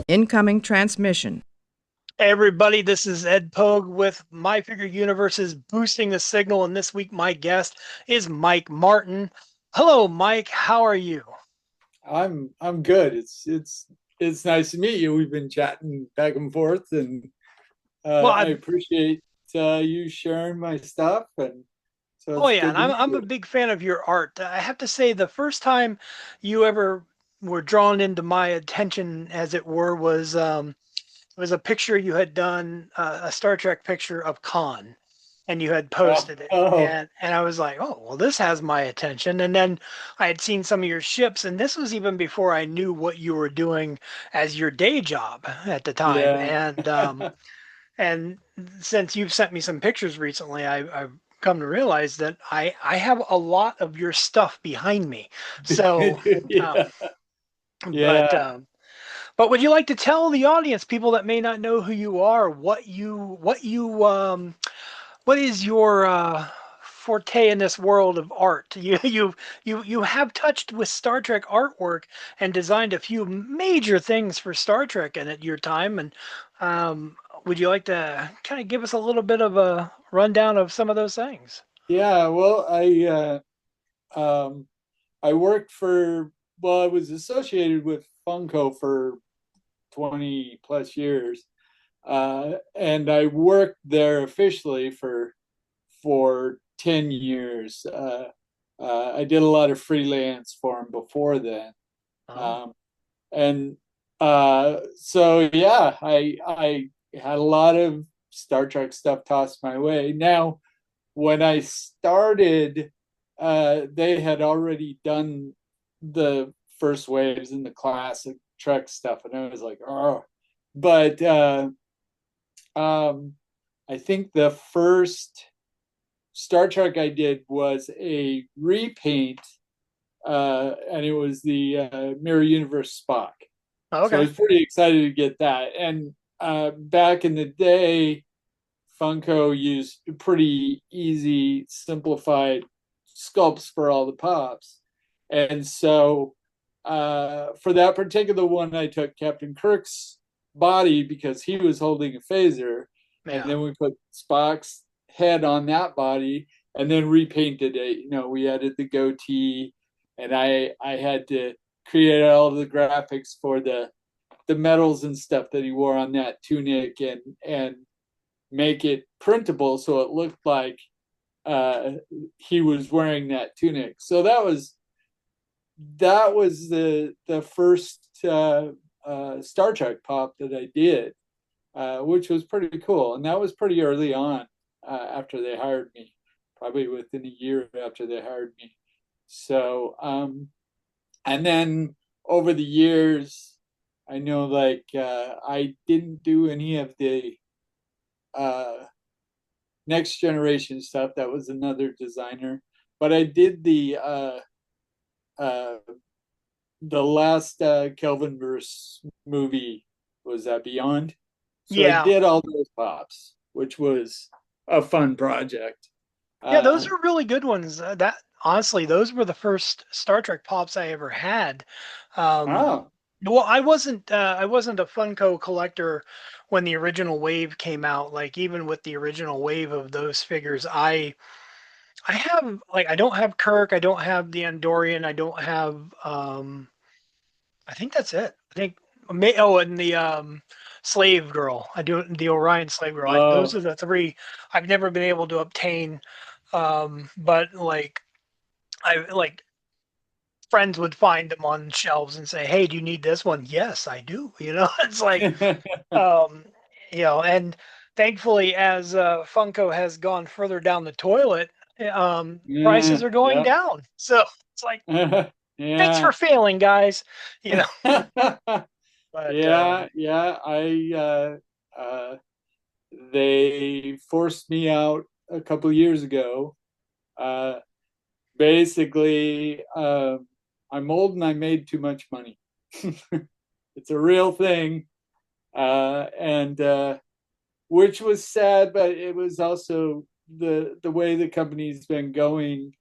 Incoming transmission. Hey everybody, this is Ed Pogue with My Figure Universe's Boosting the Signal, and this week my guest is Mike Martin. Hello, Mike. How are you? I'm good. It's nice to meet you. We've been chatting back and forth, and Well, I appreciate you sharing my stuff, and so oh it's yeah, good and to I'm meet I'm a you. big fan of your art. I have to say, the first time you ever were drawn into my attention, as it were, was a picture you had done, a Star Trek picture of Khan, and you had Oh, posted it, oh, and I was like, oh well, this has my attention. And then I had seen some of your ships, and this was even before I knew what you were doing as your day job at the time. yeah, And since you've sent me some pictures recently, I've come to realize that I have a lot of your stuff behind me. So, um, yeah, but yeah. would you like to tell the audience, people that may not know who you are, what is your forte in this world of art? You have touched with Star Trek artwork and designed a few major things for Star Trek and at your time. And um, would you like to kind of give us a little bit of a rundown of some of those things? Yeah. Well, I worked for I was associated with Funko for 20 plus years, and I worked there officially for 10 years. I did a lot of freelance for him before then. Oh, Um, and so, yeah, I had a lot of Star Trek stuff tossed my way. Now, when I started, they had already done the first waves in the classic Trek stuff. And I was like, oh, but um, I think the first Star Trek I did was a repaint, and it was the Mirror Universe Spock. So I okay. was pretty excited to get that. And back in the day, Funko used pretty easy, simplified sculpts for all the pops. And so for that particular one, I took Captain Kirk's body because he was holding a phaser. And Yeah. then we put Spock's head on that body and then repainted it. We added the goatee, and I had to create all the graphics for the medals and stuff that he wore on that tunic, and make it printable so it looked like uh, he was wearing that tunic. So that was the first Star Trek pop that I did, which was pretty cool, and that was pretty early on after they hired me, probably within a year after they hired me. So, and then over the years, I know like I didn't do any of the uh, next generation stuff. That was another designer, but I did uh, the last Kelvin verse movie. Was that Beyond? So I Yeah. did all those pops, which was a fun project. Yeah, those Uh, are really good ones. That honestly, those were the first Star Trek pops I ever had. Um, oh, well, I wasn't a Funko collector when the original wave came out. Like even with the original wave of those figures, I have like I don't have Kirk, I don't have the Andorian, I don't have I think that's it. I think and the slave girl. I do the Orion slave girl. Those oh, are the three I've never been able to obtain. But like I like friends would find them on shelves and say, "Hey, do you need this one?" Yes, I do. It's like um, and thankfully, as Funko has gone further down the toilet, prices yeah, are going yeah, down. So it's like, thanks for yeah. failing, guys. You know, but Yeah, yeah. They forced me out a couple of years ago. Uh, basically, I'm old and I made too much money. It's a real thing, and which was sad, but it was also the way the company's been going.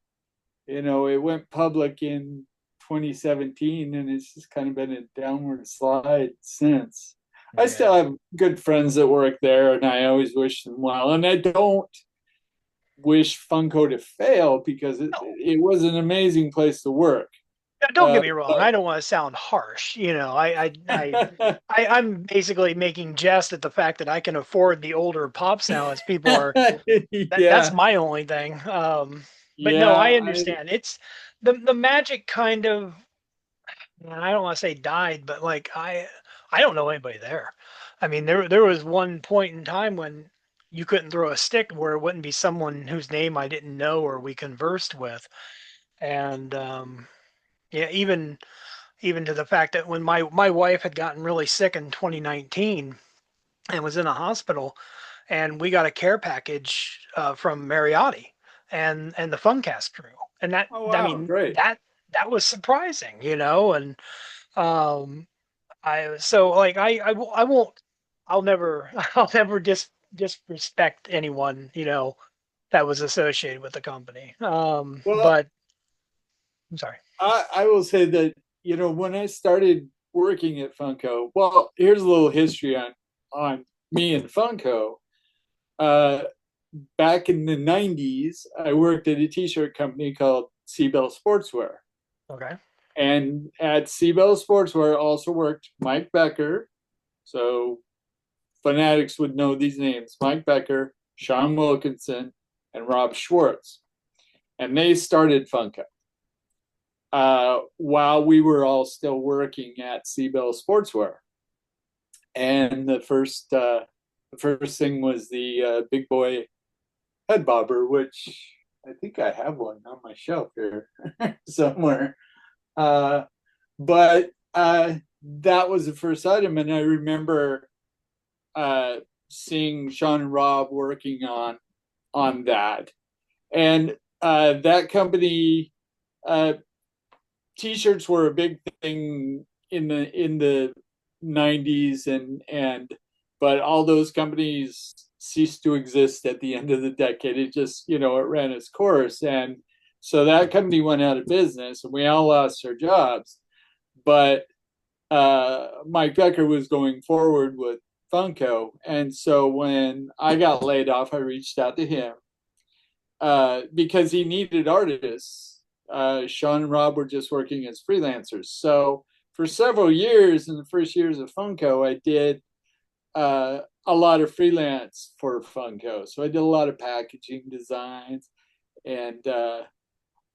It went public in 2017, and it's just kind of been a downward slide since. I still Yeah. have good friends that work there, and I always wish them well. And I don't wish Funko to fail because No, it was an amazing place to work. don't Uh, get me wrong. I don't want to sound harsh. I'm basically making jest at the fact that I can afford the older pops now, as people are. That's yeah, my only thing. But no, yeah, I understand. It's the magic kind of. I don't want to say died, but like I don't know anybody there. I mean, there was one point in time when you couldn't throw a stick where it wouldn't be someone whose name I didn't know or we conversed with, and yeah, even to the fact that when my wife had gotten really sick in 2019 and was in a hospital, and we got a care package from Mariotti and the Funcast crew, and that oh I wow, mean great. that was surprising, and um, I so like I won't I'll never I'll never disrespect anyone that was associated with the company. Well, But I'm sorry. I will say that, when I started working at Funko, well, here's a little history on me and Funko. Uh, Back in the 90s, I worked at a t-shirt company called Seabell Sportswear. Okay. And at Seabell Sportswear also worked Mike Becker. So fanatics would know these names: Mike Becker, Sean Wilkinson, and Rob Schwartz. And they started Funko while we were all still working at Seabell Sportswear. And the first thing was the big boy head bobber, which I think I have one on my shelf here somewhere. Uh, but that was the first item, and I remember uh, seeing Sean and Rob working on that, and that company. T-shirts were a big thing in the 90s, and but all those companies ceased to exist at the end of the decade. It just, it ran its course, and so that company went out of business and we all lost our jobs. But Mike Becker was going forward with Funko, and so when I got laid off, I reached out to him because he needed artists. Sean and Rob were just working as freelancers. So for several years, in the first years of Funko, I did a lot of freelance for Funko. So I did a lot of packaging designs, and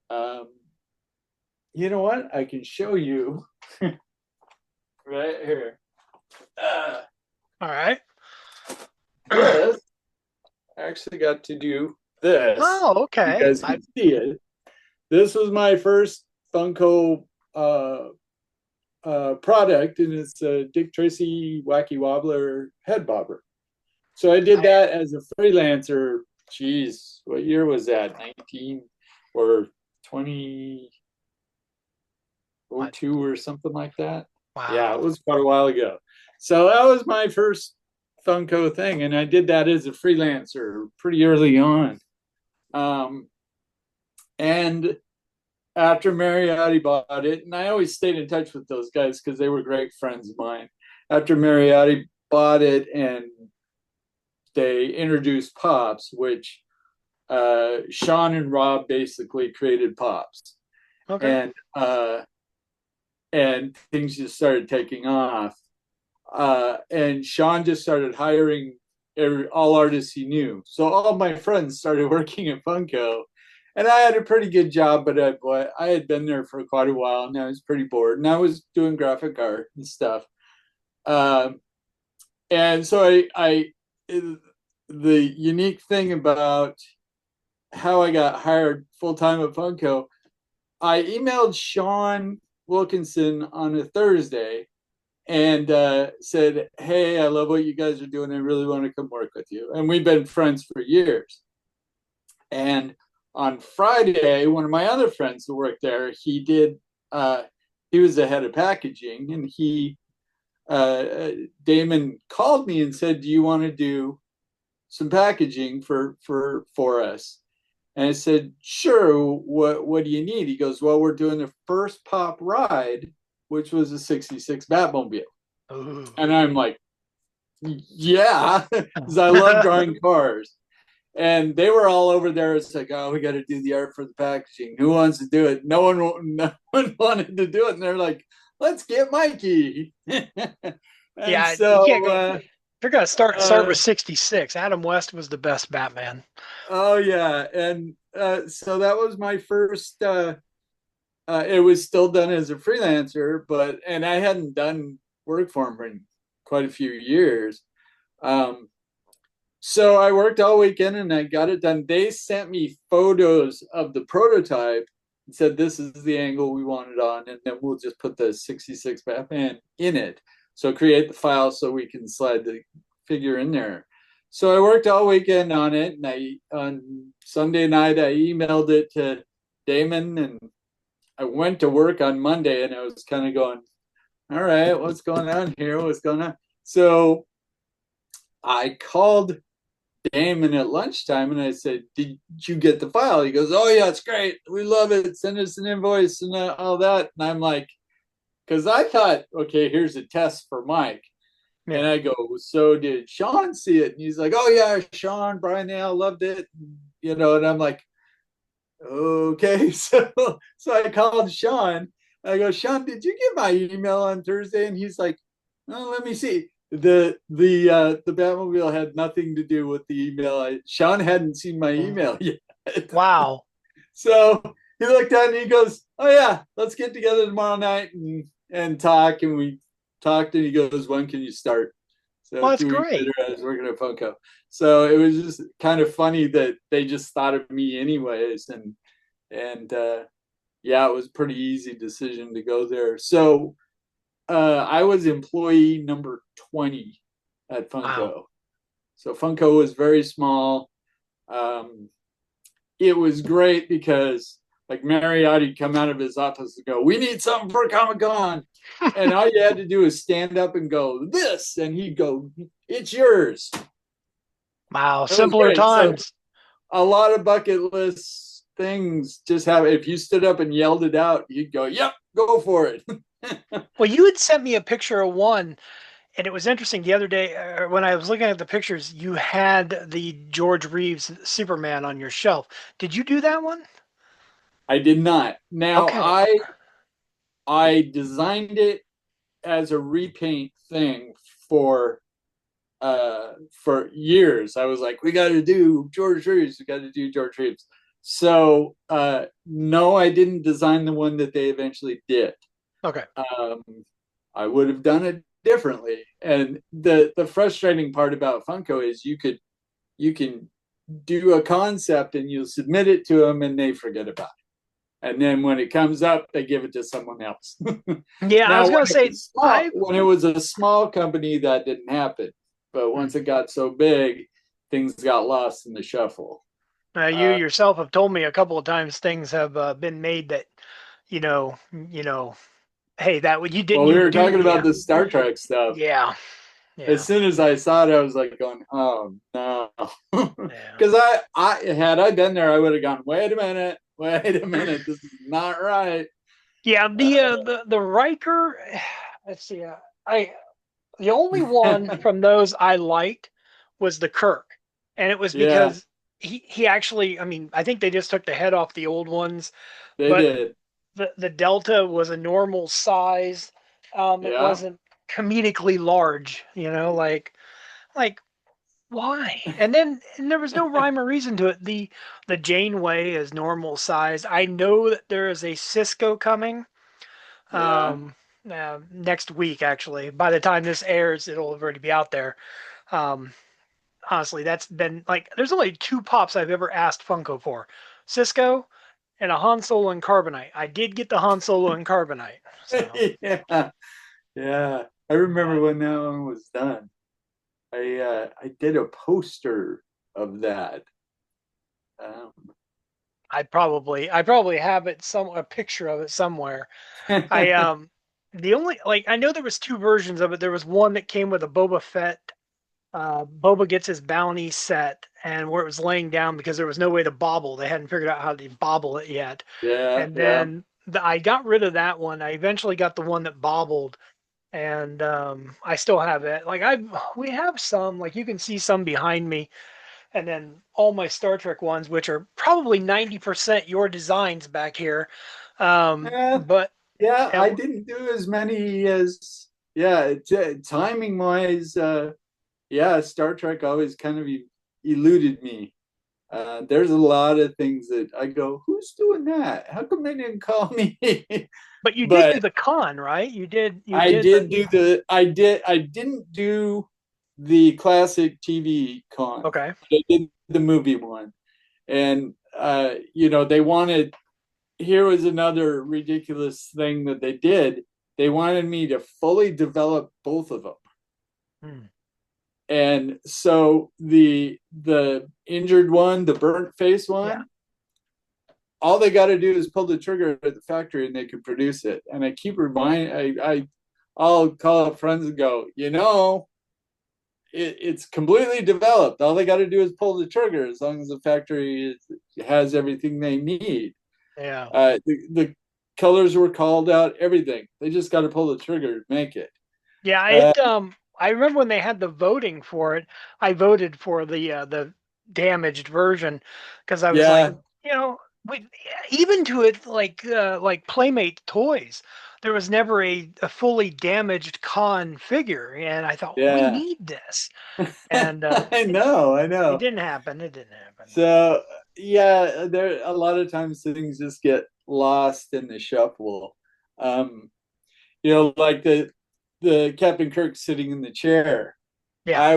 um, you know what? I can show you right here. All right. This I actually got to do this. Oh, You okay. guys can see it. This was my first Funko product, and it's a Dick Tracy Wacky Wobbler head bobber. So I did that as a freelancer. Geez, what year was that? 19 or 2002 or something like that? Yeah, it Wow. was quite a while ago. So that was my first Funko thing, and I did that as a freelancer pretty early on. Um, and after Mariotti bought it, and I always stayed in touch with those guys because they were great friends of mine. After Mariotti bought it and they introduced Pops, which Sean and Rob basically created Pops, Okay. and and things just started taking off. And Sean just started hiring all artists he knew. So all my friends started working at Funko, and I had a pretty good job, but I had been there for quite a while, and I was pretty bored, and I was doing graphic art and stuff. Um, and so the unique thing about how I got hired full time at Funko, I emailed Sean Wilkinson on a Thursday and said, "Hey, I love what you guys are doing. I really want to come work with you." And we've been friends for years. And on Friday, one of my other friends who worked there, he was the head of packaging, and Damon called me and said, "Do you want to do some packaging for us?" And I said, sure, what do you need? He goes, well, we're doing the first pop ride, which was a 66 Batmobile. Ooh. And I'm like, yeah, because I love drawing cars. And they were all over there. It's like, oh, we got to do the art for the packaging. Who wants to do it? No one wanted to do it. And they're like, let's get Mikey. And Yeah, you can't so, go. They're gonna start uh, with 66. Adam West was the best Batman. oh yeah, and so that was my first. It was still done as a freelancer, but and I hadn't done work for him in quite a few years. Um, so I worked all weekend and I got it done. They sent me photos of the prototype and said, this is the angle we want it on. And then we'll just put the 66 Batman in it. So create the file so we can slide the figure in there. So I worked all weekend on it. And on Sunday night, I emailed it to Damon and I went to work on Monday and I was kind of going, all right, what's going on here? What's going on? So I called Damon at lunchtime and I said, did you get the file? He goes, oh, yeah, it's great. We love it. Send us an invoice and all that. And I'm like, because I thought, okay, here's a test for Mike. And Yeah. I go, so did Sean see it? And he's like, oh, yeah, Sean, Brian, they all loved it. And I'm like, okay. So I called Sean. I go, Sean, did you get my email on Thursday? And he's like, oh, let me see. The Batmobile had nothing to do with the email. Sean hadn't seen my email yet. Wow. So he looked at it and he goes, oh yeah, let's get together tomorrow night and talk. And we talked and he goes, when can you start? So Well, that's 2 weeks great. later, I was working at Funko. So it was just kind of funny that they just thought of me anyways. And yeah, it was a pretty easy decision to go there. So I was employee number 20 at Wow. Funko. So Funko was very small. Um, it was great because like Mariotti come out of his office and go, we need something for Comic Con. And all you had to do is stand up and go, this. And he'd go, it's yours. Wow. It was Simpler great. So times. a lot of bucket list things just have, if you stood up and yelled it out, you'd go, yep, go for it. Well, you had sent me a picture of one, and it was interesting the other day when I was looking at the pictures. You had the George Reeves Superman on your shelf. Did you do that one? I did not. Now Okay. I designed it as a repaint thing for for years. I was like, we got to do George Reeves. We got to do George Reeves. So no, I didn't design the one that they eventually did. Okay. Um, I would have done it differently. And the frustrating part about Funko is you can do a concept and you'll submit it to them and they forget about it. And then when it comes up, they give it to someone else. Yeah, I Now, was gonna say I. when it was a small company, that didn't happen. But once it got so big, things got lost in the shuffle. You Uh, yourself have told me a couple of times things have been made that, hey, that you well, didn't we even were do. talking about Yeah, the Star Trek stuff. yeah, As yeah, soon as I saw it, I was like going, "Oh no!" yeah. Because I had I been there, I would have gone, wait a minute, this is not right." Yeah, Uh, the Riker. Let's see. I The only one from those I liked was the Kirk, and it was yeah, because he actually. I mean, I think they just took the head off the old ones, they but did. the Delta was a normal size. It Yeah, wasn't comedically large. Like why? And there was no rhyme or reason to it. The Janeway is normal size. I know that there is a Cisco coming yeah. um, next week. Actually, by the time this airs, it'll already be out there. Um, Honestly, that's been like there's only two pops I've ever asked Funko for: Cisco and a Han Solo and Carbonite. I did get the Han Solo and Carbonite. So, Yeah, yeah. I but remember when that one was done. I did a poster of that. Um, I probably have it a picture of it somewhere. I the only like I know there was two versions of it. There was one that came with a Boba Fett. Boba gets his bounty set, and where it was laying down because there was no way to bobble. They hadn't figured out how to bobble it yet. Yeah, And yeah. then I got rid of that one. I eventually got the one that bobbled, and I still have it. Like we have some. Like you can see some behind me, and then all my Star Trek ones, which are probably 90% your designs back here. Yeah, But yeah, it, I didn't do as many as, yeah, timing wise, yeah, Star Trek always kind of eluded me. There's a lot of things that I go, who's doing that? How come they didn't call me? but you did do But the con, right? You I did the did do I didn't do the classic TV con. okay. I did the movie one. And they wanted, here was another ridiculous thing that they did. They wanted me to fully develop both of them. Hmm. And so the injured one, the burnt face Yeah. one, all they got to do is pull the trigger at the factory and they can produce it. And I keep reminding, I'll call up friends and go, it's completely developed. All they got to do is pull the trigger as long as the factory has everything they need. Yeah. The colors were called out, everything. They just got to pull the trigger to make it. Yeah, Uh, I remember when they had the voting for it, I voted for the damaged version because I was like, yeah, you know, we, even to it like Playmate toys, there was never a fully damaged con figure, and I thought we yeah. need this, and I it know. didn't happen. It didn't happen. So yeah, there a lot of times things just get lost in the shuffle. Um, like the Captain Kirk sitting in the chair. Yeah. I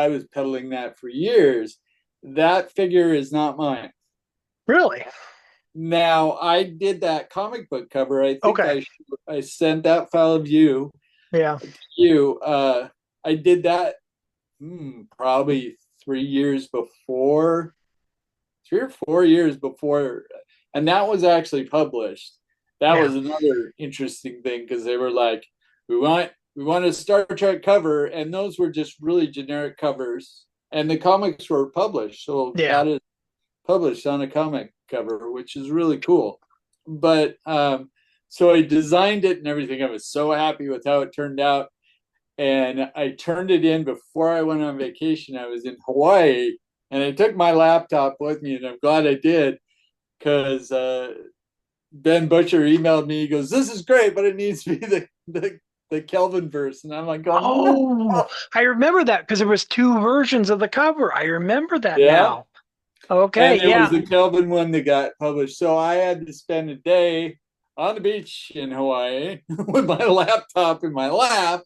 was peddling that for years. That figure is not mine. Really? Now I did that comic book cover. I think Okay. I sent that file of Yeah. you. I did that probably 3 years before, 3 or 4 years before, and that was actually published. That Yeah. was another interesting thing because they were like, we want a Star Trek cover, and those were just really generic covers, and the comics were published, so Yeah. that is published on a comic cover, which is really cool. But so I designed it and everything. I was so happy with how it turned out, and I turned it in before I went on vacation. I was in Hawaii, and I took my laptop with me, and I'm glad I did because Ben Butcher emailed me. He goes, "This is great, but it needs to be the Kelvin verse," and I'm like, "Going no." Oh, I remember that because there was two versions of the cover. I remember that Yeah, now. Okay, and it was yeah. the Kelvin one that got published. So I had to spend a day on the beach in Hawaii with my laptop in my lap,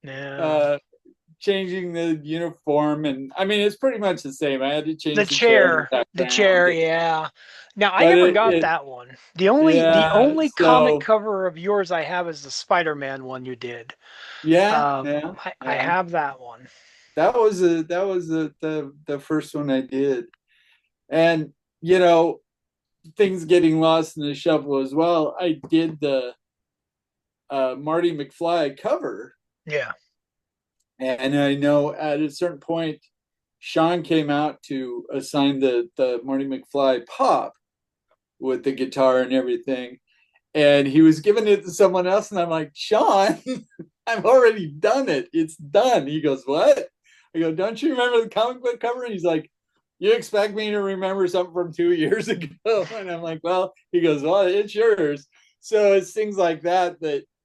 No. uh, changing the uniform. And I mean, it's pretty much the same. I had to The change the chair in the chair. The background. chair, yeah. Now I But never it, got it that one. The yeah. only comic So cover of yours I have is the Spider-Man one you did. yeah, yeah, I yeah. have that one. That was the first one I did. And you know, things getting lost in the shuffle as well. I did the Marty McFly cover. Yeah. And I know at a certain point, Sean came out to assign the Marty McFly pop with the guitar and everything. And he was giving it to someone else. And I'm like, Sean, I've already done it. It's done. He goes, what? I go, don't you remember the comic book cover? And he's like, you expect me to remember something from 2 years ago? And I'm like, well, he goes, well, it's yours. So it's things like that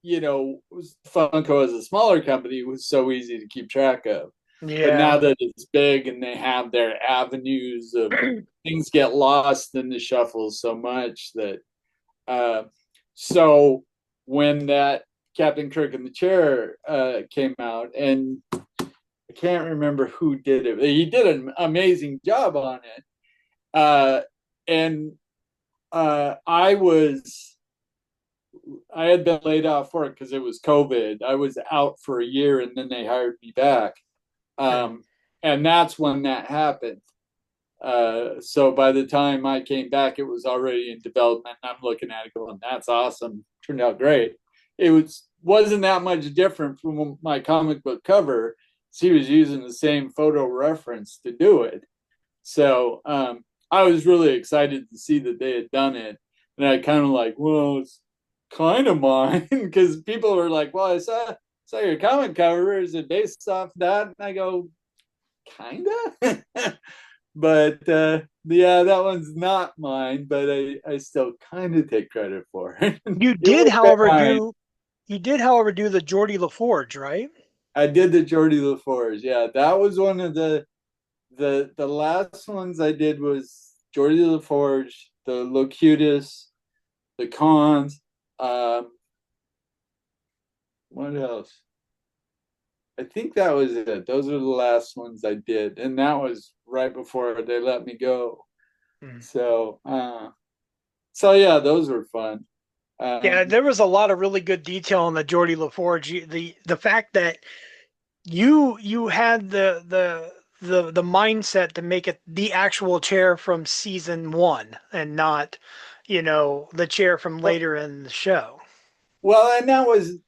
Funko as a smaller company was so easy to keep track of. But now Yeah. that it's big and they have their avenues of things get lost in the shuffle so much that uh, so when that Captain Kirk in the chair came out, and I can't remember who did it. He did an amazing job on it. And I had been laid off work because it was COVID. I was out for a year and then they hired me back. Hmm. And that's when that happened. So by the time I came back, it was already in development. I'm looking at it going, that's awesome. Turned out great. Wasn't that much different from my comic book cover. He was using the same photo reference to do it. So I was really excited to see that they had done it, and I kind of like, well, it's kind of mine because people were like, well, I saw your comic cover. Is it based off that? And I go, kinda. But yeah, that one's not mine, but I still kind of take credit for it. You It did, would have been however, mine. do the Geordie LaForge, right? I did the Geordie LaForge. Yeah, that was one of the last ones I did was Geordie LaForge, the Locutus, the Cons. Um, what else? I think that was it. Those are the last ones I did, and that was right before they let me go. Mm. So, so yeah, those were fun. Yeah, Um, there was a lot of really good detail on the Geordie LaForge. The fact that you had the mindset to make it the actual chair from season one and not, the chair from well, later in the show. well, and that was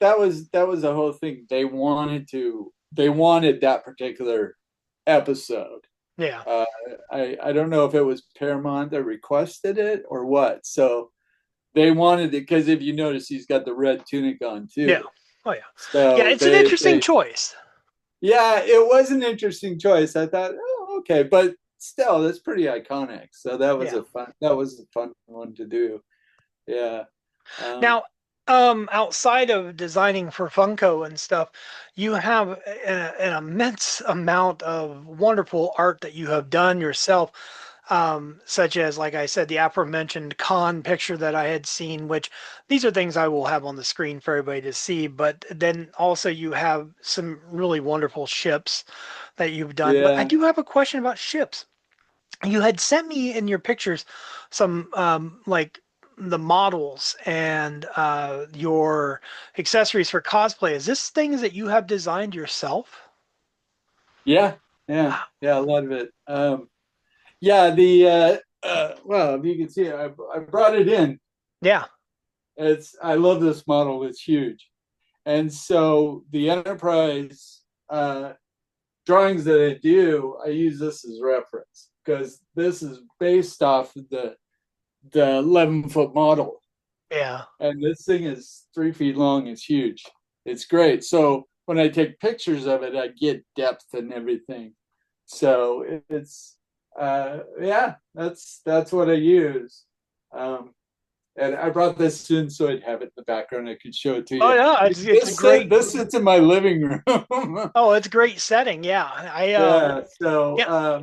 the whole thing. They wanted that particular episode. Yeah, Uh, I don't know if it was Paramount that requested it or what. So they wanted it because if you notice, he's got the red tunic on yeah, too. oh yeah, yeah. So It's an interesting choice. yeah, it was an interesting choice. I thought, oh, okay, but still, that's pretty iconic. So Yeah. that was a fun one to do. Yeah. Um, Now, outside of designing for Funko and stuff, you have an immense amount of wonderful art that you have done yourself, such as, like I said, the aforementioned con picture that I had seen, which these are things I will have on the screen for everybody to see. But then also you have some really wonderful ships that you've done. But I yeah. do have a question about ships. You had sent me in your pictures some like the models and your accessories for cosplay. Is this things that you have designed yourself? Yeah. Yeah. Wow. Yeah. A lot of it. Yeah. Well, if you can see it, I brought it in. Yeah. I love this model. It's huge. And so the Enterprise drawings that I do, I use this as reference because this is based off of the 11-foot model, Yeah. and this thing is 3 feet long. It's huge. It's great. So when I take pictures of it, I get depth and everything. So it's yeah, that's what I use. Um, and I brought this in so I'd have it in the background. I could show it to Oh you. yeah, it's great. This sits in my living room. Oh, it's great setting. Yeah. I Yeah. So yeah.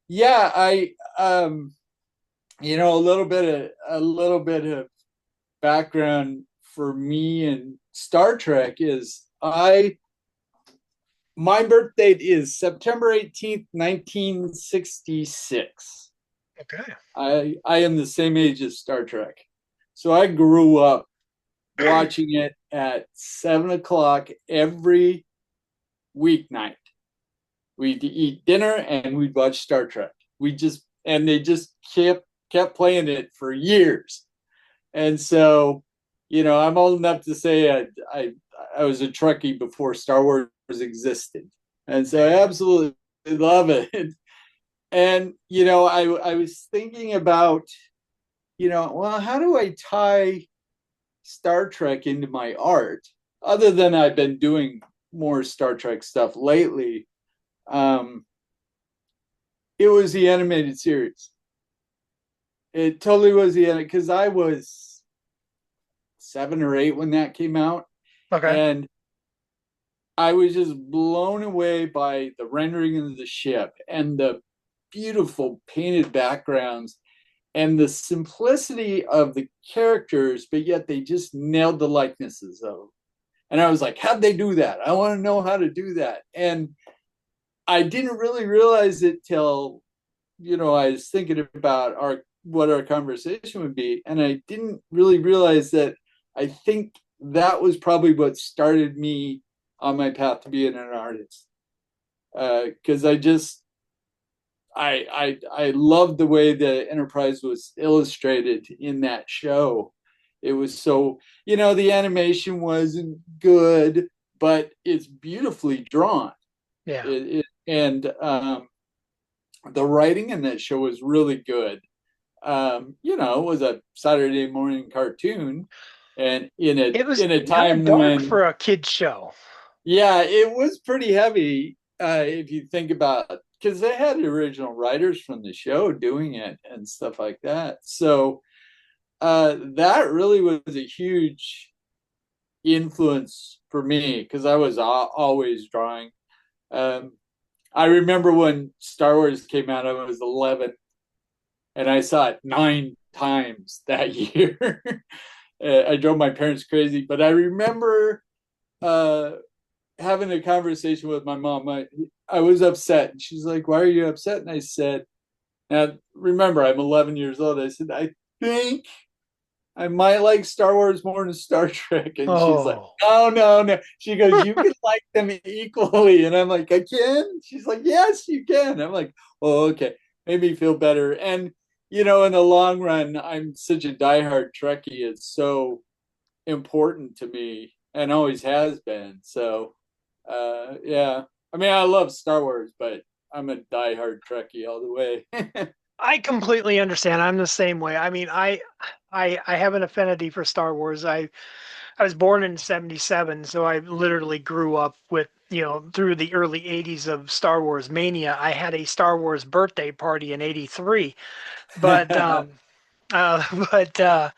yeah, I a little bit of background for me and Star Trek is I my birth date is September 18th, 1966. Okay. I am the same age as Star Trek. So I grew up watching it at 7 o'clock every weeknight. We'd eat dinner and we'd watch Star Trek. And they just kept playing it for years. And so, I'm old enough to say I was a Trekkie before Star Wars existed, and so I absolutely love it. And I was thinking about, well, how do I tie Star Trek into my art, other than I've been doing more Star Trek stuff lately. Um, it was the animated series. It totally was because I was 7 or 8 when that came out, Okay. and I was just blown away by the rendering of the ship and the beautiful painted backgrounds and the simplicity of the characters, but yet they just nailed the likenesses of them. And I was like, how'd they do that? I want to know how to do that. And I didn't really realize it till, I was thinking about what our conversation would be. And I didn't really realize that I think that was probably what started me on my path to being an artist. Because I loved the way the Enterprise was illustrated in that show. It was so, the animation wasn't good, but it's beautifully drawn. Yeah. And the writing in that show was really good. It was a Saturday morning cartoon, and It was in a kind of time dark when, for a kid's show. yeah, it was pretty heavy. If you think about, because they had original writers from the show doing it and stuff like that. So that really was a huge influence for me because I was always drawing. Um, I remember when Star Wars came out, I was 11 and I saw it 9 times that year. I drove my parents crazy, but I remember uh, having a conversation with my mom. I was upset, and she's like, "Why are you upset?" And I said, "Now remember, I'm 11 years old." I said, "I think I might like Star Wars more than Star Trek." And she's like, Oh, "No, no, no." She goes, "You can like them equally." And I'm like, "I can?" She's like, "Yes, you can." I'm like, "Oh, okay." Made me feel better. And, in the long run, I'm such a diehard Trekkie. It's so important to me and always has been. So, yeah. I mean, I love Star Wars, but I'm a diehard Trekkie all the way. I completely understand. I'm the same way. I mean, I have an affinity for Star Wars. I was born in '77, so I literally grew up with, through the early '80s of Star Wars mania. I had a Star Wars birthday party in '83, but uh, but uh,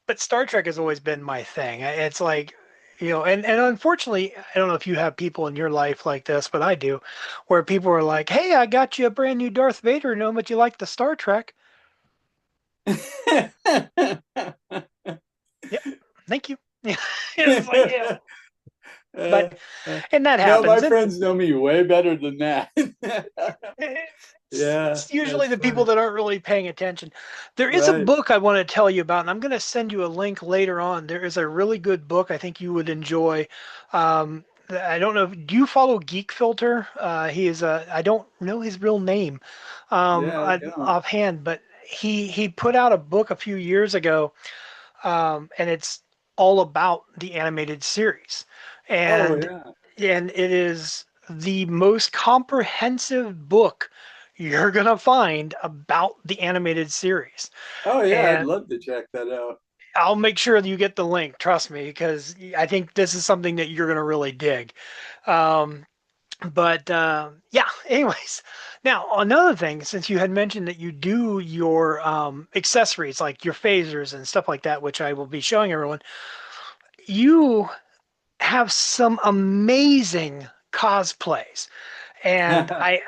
but Star Trek has always been my thing. It's like, and unfortunately, I don't know if you have people in your life like this, but I do, where people are like, "Hey, I got you a brand new Darth Vader, no, but you like the Star Trek." Yep, thank you. It's like, yeah, Uh, but uh, and that no, my happens, and friends know me way better than that. it's, Yeah, it's usually that's the people funny. that aren't really paying attention. There is a Right. book I want to tell you about, and I'm going to send you a link later on. There is a really good book I think you would enjoy. I don't know. Do you follow Geek Filter? He is a. I don't know his real name Yeah, I don't. offhand, but he put out a book a few years ago, and it's all about the animated series, Oh, and yeah. it is the most comprehensive book you're gonna find about the animated series. Oh, yeah. I'd And love to check that out. I'll make sure that you get the link. Trust me, because I think this is something that you're gonna really dig. Um, but yeah. Anyways, now another thing, since you had mentioned that you do your accessories like your phasers and stuff like that, which I will be showing everyone, you have some amazing cosplays. And I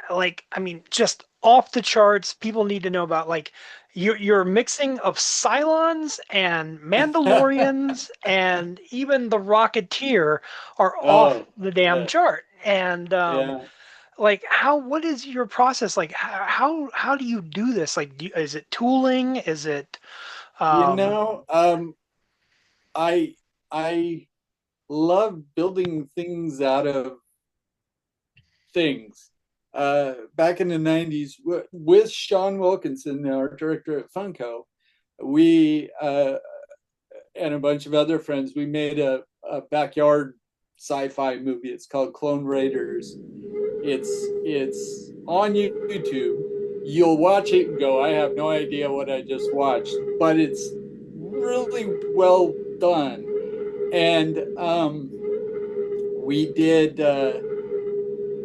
mean, just off the charts. People need to know about, like, your mixing of Cylons and Mandalorians and even the Rocketeer are off Oh, the damn yeah. chart. And Yeah. like, what is your process? Like, how do you do this? Like, is it tooling? Is it You um know, I I love building things out of things. Back in the 90s, with Sean Wilkinson, our director at Funko, we and a bunch of other friends, we made a backyard sci-fi movie. It's called Clone Raiders. It's on YouTube. You'll watch it and go, I have no idea what I just watched, but it's really well done. And we did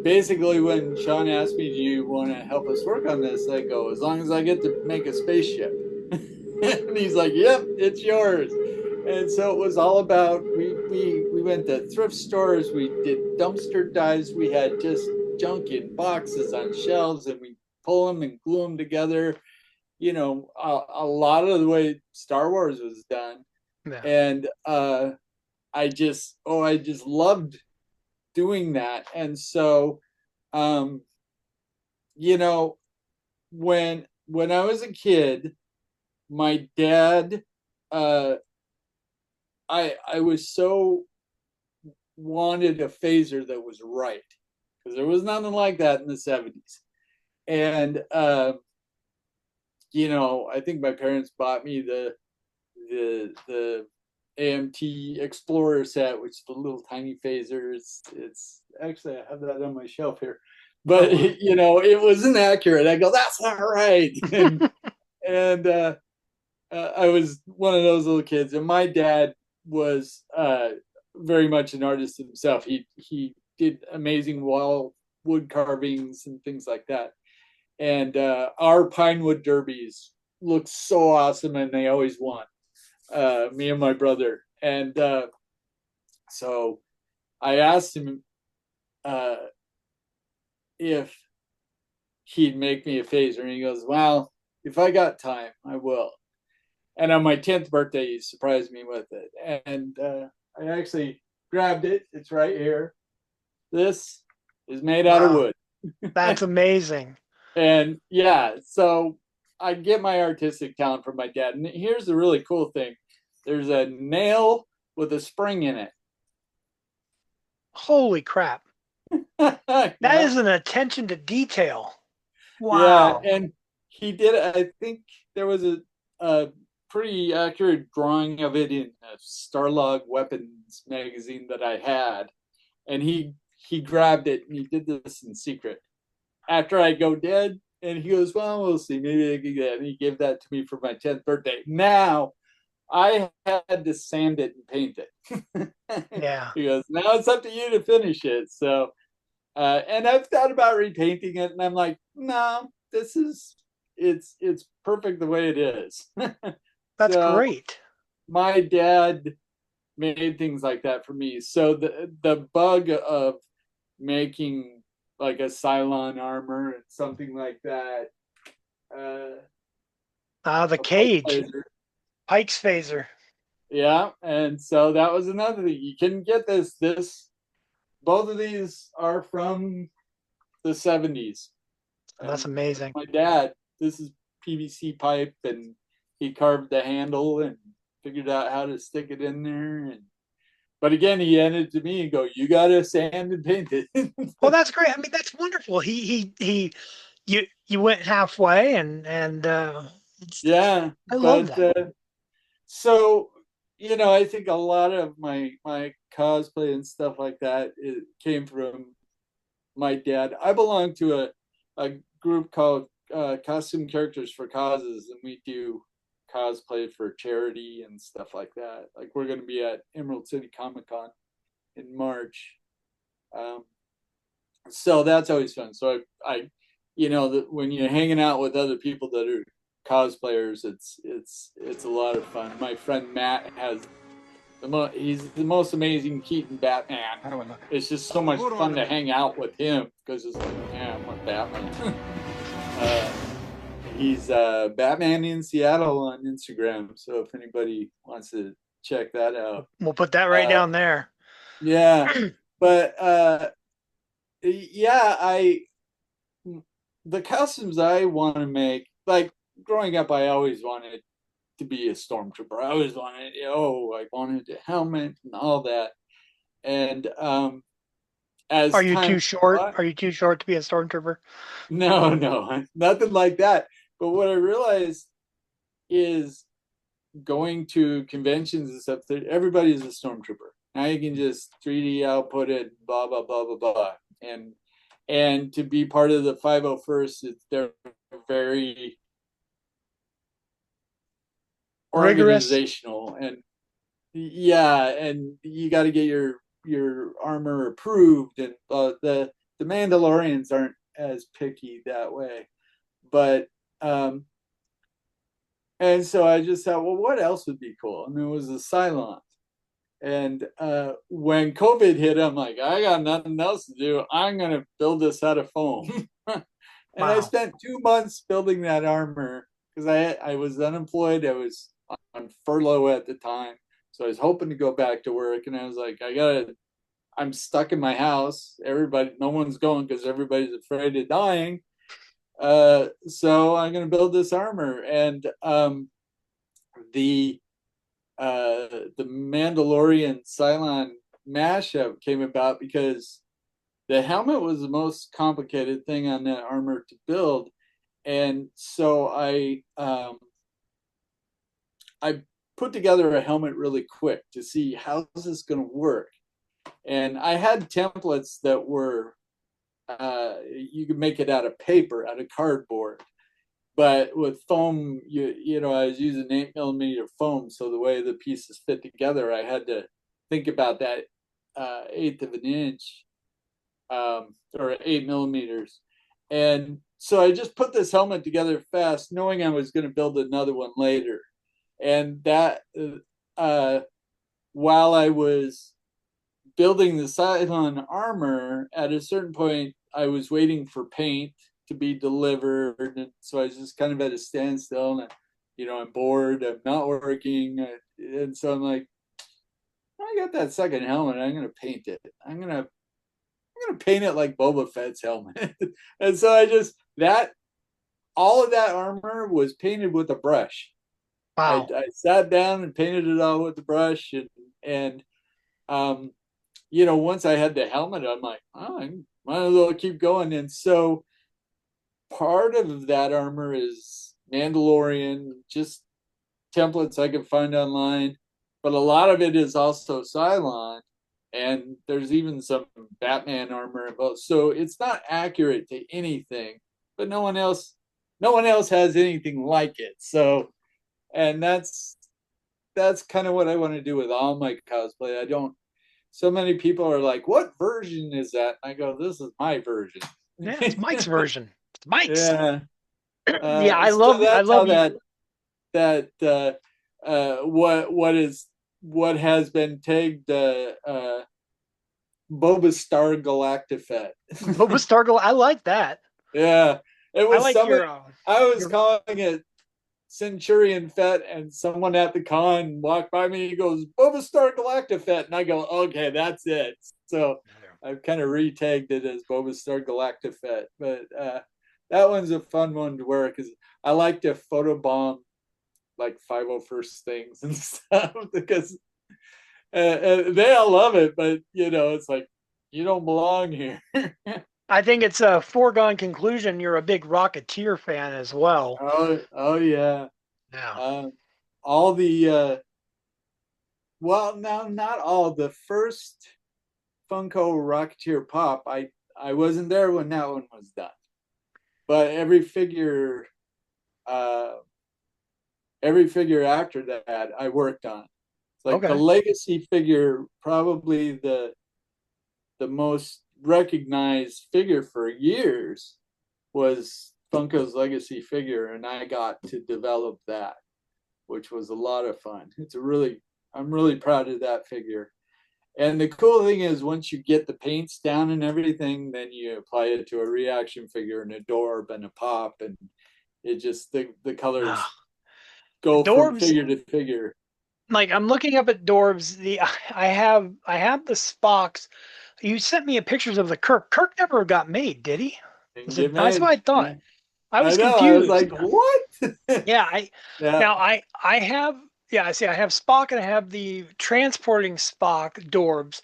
basically when Sean asked me, "Do you want to help us work on this?" I go, "As long as I get to make a spaceship." And he's like, "Yep, it's yours." And so it was all about we went to thrift stores, we did dumpster dives, we had just junk in boxes on shelves, and we pull them and glue them together. A lot of the way Star Wars was done, yeah. and I just loved doing that. And so, um, you know, when I was a kid, my dad, uh, I was so wanted a phaser that was right because there was nothing like that in the 70s. And I think my parents bought me the AMT Explorer set, which is the little tiny phaser. It's actually I have that on my shelf here. but Oh, it wasn't accurate. I go, that's not right. And I was one of those little kids, and my dad was very much an artist himself. He did amazing wall wood carvings and things like that. And our pine wood derbies look so awesome, and they always won. Me and my brother, and so I asked him uh, if he'd make me a phaser, and he goes, "Well, if I got time, I will." And on my 10th birthday, he surprised me with it. And I actually grabbed it. It's right here. This is made out of wow. wood. That's amazing. And yeah, so I get my artistic talent from my dad. And here's the really cool thing, there's a nail with a spring in it. Holy crap. That Yeah. is an attention to detail. Yeah. Wow. And he did, I think there was a pretty accurate drawing of it in a Starlog Weapons magazine that I had. And he grabbed it and he did this in secret after I go dead. And he goes, "Well, we'll see. Maybe I can get it." And he gave that to me for my 10th birthday. Now I had to sand it and paint it. Yeah. He goes, "Now it's up to you to finish it." So, and I've thought about repainting it, and I'm like, "No, it's perfect the way it is." That's So great. my dad made things like that for me. So the bug of making like a Cylon armor and something like that, uh, The a pipe cage. laser. Pike's phaser. Yeah, and so that was another thing. You can get both of these are from the 70s. That's And amazing. my dad, this is PVC pipe, and he carved the handle and figured out how to stick it in there. And but again, he handed it to me and go, "You gotta sand and paint it." Well, that's great. I mean, that's wonderful. You went halfway, and Yeah, I love but that. so I think a lot of my cosplay and stuff like that, it came from my dad. I belong to a group called Costume Characters for Causes, and we do cosplay for charity and stuff like that. Like we're going to be at Emerald City Comic Con in March, um, so that's always fun. So when you're hanging out with other people that are cosplayers, it's a lot of fun. My friend Matt has he's the most amazing Keaton Batman. It's just so much fun to hang out with him because it's like, yeah, I'm a Batman. uh, he's Batman in Seattle on Instagram. So if anybody wants to check that out, We'll put that right uh, down there. yeah. But yeah, I the costumes I want to make, like growing up, I always wanted to be a stormtrooper. I always wanted, I wanted a helmet and all that. And Are as you time too short? went, Are you too short to be a stormtrooper? no, nothing like that. But what I realized is going to conventions and stuff, that everybody's a stormtrooper. Now you can just 3D output it, blah blah blah blah blah, and to be part of the 501st, they're very Rigorous. organizational, and yeah, and you got to get your armor approved, and the Mandalorians aren't as picky that way, but and so I just thought, well, what else would be cool? And it was a Cylon. And when COVID hit, I'm like, I got nothing else to do. I'm gonna build this out of foam. And I Wow. spent 2 months building that armor because I was unemployed. I was on furlough at the time, so I was hoping to go back to work. And I was like, I'm stuck in my house. No one's going because everybody's afraid of dying. So I'm going to build this armor, and the the Mandalorian Cylon mashup came about because the helmet was the most complicated thing on that armor to build, and so I put together a helmet really quick to see how's this going to work, and I had templates that were you can make it out of paper, out of cardboard. But with foam, I was using 8 millimeter foam, so the way the pieces fit together, I had to think about that eighth of an inch, or 8 millimeters. And so I just put this helmet together fast, knowing I was going to build another one later. And that, uh, while I was building the Cylon armor, at a certain point, I was waiting for paint to be delivered. And so I was just kind of at a standstill. And, I'm bored, I'm not working. And so I'm like, I got that second helmet. I'm going to paint it. I'm gonna paint it like Boba Fett's helmet. And so all of that armor was painted with a brush. I, Wow. I sat down and painted it all with the brush, and um, once I had the helmet, I'm like, oh, I might as well keep going. And so part of that armor is Mandalorian, just templates I could find online, but a lot of it is also Cylon, and there's even some Batman armor involved. So it's not accurate to anything, but no one else has anything like it. So, and that's kind of what I want to do with all my cosplay. I don't. So many people are like, "What version is that?" And I go, "This is my version." Yeah, it's Mike's version. It's Mike's. Yeah. Yeah, So I that's how love you. that what has been tagged Boba Star Galactifet. Boba Stargle. I like that. Yeah, it I was like somebody. I was your calling it Centurion Fett, and someone at the con walked by me. He goes, Boba Star Galactifet, and I go, okay, that's it. So I've kind of retagged it as Boba Star Galactifet, but that one's a fun one to wear because I like to photobomb like 501st things and stuff because they all love it, but it's like you don't belong here. I think it's a foregone conclusion you're a big Rocketeer fan as well. Oh yeah. Yeah. Uh, all the well, now not all the first Funko Rocketeer Pop. I wasn't there when that one was done, but uh, every figure after that I worked on. It's like the Okay. legacy figure, probably the most recognized figure for years was Funko's legacy figure, and I got to develop that, which was a lot of fun. I'm really proud of that figure. And the cool thing is, once you get the paints down and everything, then you apply it to a reaction figure and a Dorb and a Pop, and it just the colors go from Dorbs, figure to figure. like I'm looking up at Dorbs. I have the Spocks. You sent me a pictures of the Kirk. Kirk never got made, did he? And Was get it? That's what made. I thought. Yeah. I I was know. I was confused. like, what? Yeah, I Yeah. now I have yeah, I see I have Spock and I have the transporting Spock Dorbs,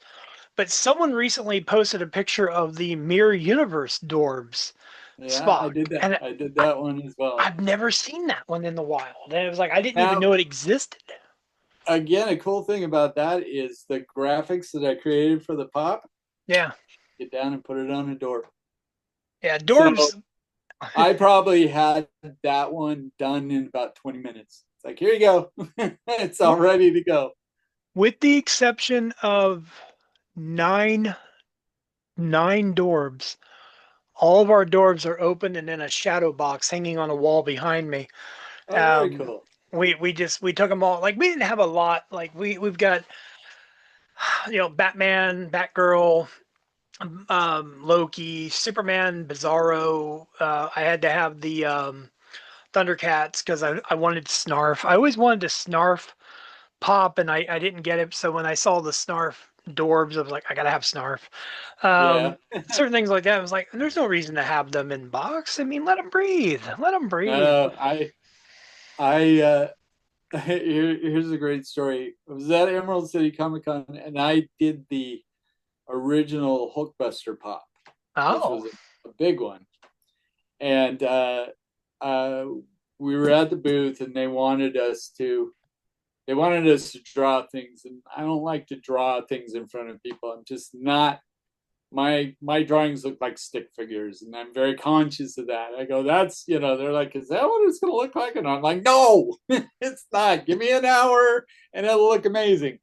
but someone recently posted a picture of the Mirror Universe Dorbs Yeah, I Spock, did that. and I did I, that one as well. I've never seen that one in the wild. And it was like I didn't even Now, know it existed. again, a cool thing about that is the graphics that I created for the pop. Yeah. Get down and put it on a door. Yeah, So Dorbs I probably had that one done in about 20 minutes. It's like, here you go. It's all ready to go. with the exception of nine nine Dorbs, all of our Dorbs are open and in a shadow box hanging on a wall behind me. Oh, very Um, cool. we took them all. Like we didn't have a lot. Like we've got Batman, Batgirl, Loki, Superman, Bizarro. I had to have the Thundercats because I wanted Snarf. I always wanted to Snarf pop, and I didn't get it. So when I saw the Snarf Dorbs, I was like, I gotta have Snarf. Yeah. Certain things like that. I was like, there's no reason to have them in box. I mean, let them breathe. Let them breathe. No, I here's a great story. I was at Emerald City Comic Con and I did the original Hulkbuster pop, which Oh, was a big one. And uh, we were at the booth and they wanted us to draw things, and I don't like to draw things in front of people. I'm just not my drawings look like stick figures, and I'm very conscious of that. I go, that's, they're like, is that what it's going to look like? And I'm like, no, it's not. Give me an hour and it'll look amazing.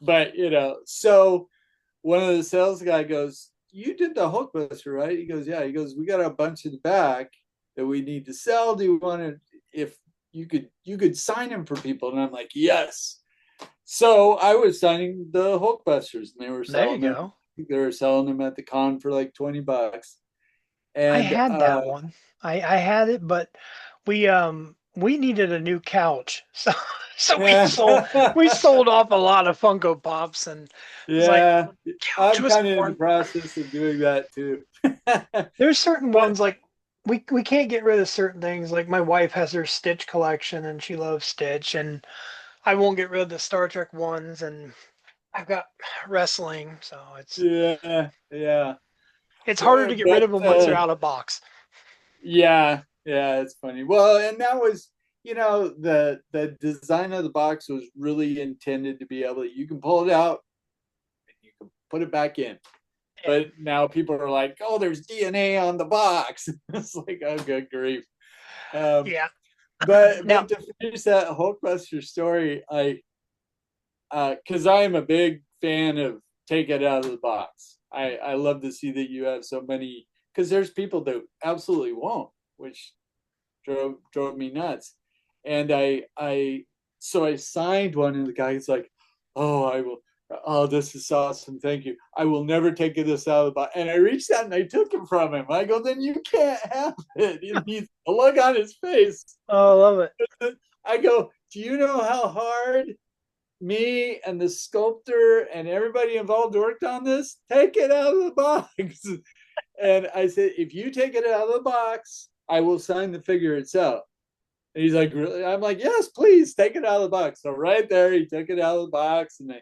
But so one of the sales guy goes, you did the Hulkbuster, right? He goes, yeah. He goes, we got a bunch in the back that we need to sell. Do you want to, if you could sign them for people? And I'm like, yes. So I was signing the Hulkbusters, and they were There you selling them. go. They were selling them at the con for like $20. I And had that one. I had it, but we needed a new couch. So we yeah, sold off a lot of Funko Pops and it's like yeah, couch I'm was kind of in the more. process of doing that too. There's certain But ones like we can't get rid of certain things. Like my wife has her Stitch collection and she loves Stitch, and I won't get rid of the Star Trek ones, and I've got wrestling, so yeah, yeah. it's harder to get rid But of them once they're out of box. yeah, yeah, it's funny. Well, and that was, the design of the box was really intended to be able to, you can pull it out and you can put it back in. Yeah. But now people are like, oh, there's DNA on the box. It's like, oh, good grief. Um, Yeah. but Now, to finish that Hulkbuster story, because I am a big fan of take it out of the box. I love to see that you have so many, because there's people that absolutely won't, which drove me nuts. And so I signed one, and the guy's like, "Oh, I will. Oh, this is awesome. Thank you. I will never take this out of the box." And I reached out and I took it from him. I go, "Then you can't have it." And he's a look on his face. oh, I love it. I go, "Do you know how hard me and the sculptor and everybody involved worked on this? Take it out of the box." And I said, "If you take it out of the box, I will sign the figure itself." And he's like, "Really?" I'm like, "Yes, please take it out of the box." So right there, he took it out of the box, and I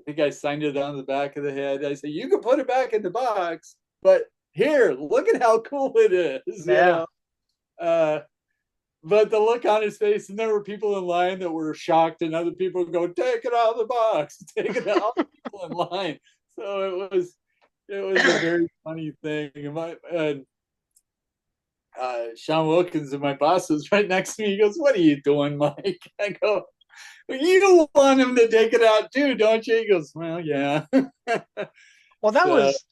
think I signed it on the back of the head. I said, "You can put it back in the box, but here, look at how cool it is," Yeah. Uh, but the look on his face, and there were people in line that were shocked, and other people go, "Take it out of the box, take it out." People in line. So it was a very funny thing. And Sean Wilkins and my boss was right next to me. He goes, "What are you doing, Mike?" I go, "Well, you want him to take it out too, don't you?" He goes, "Well, yeah." Well, that So, was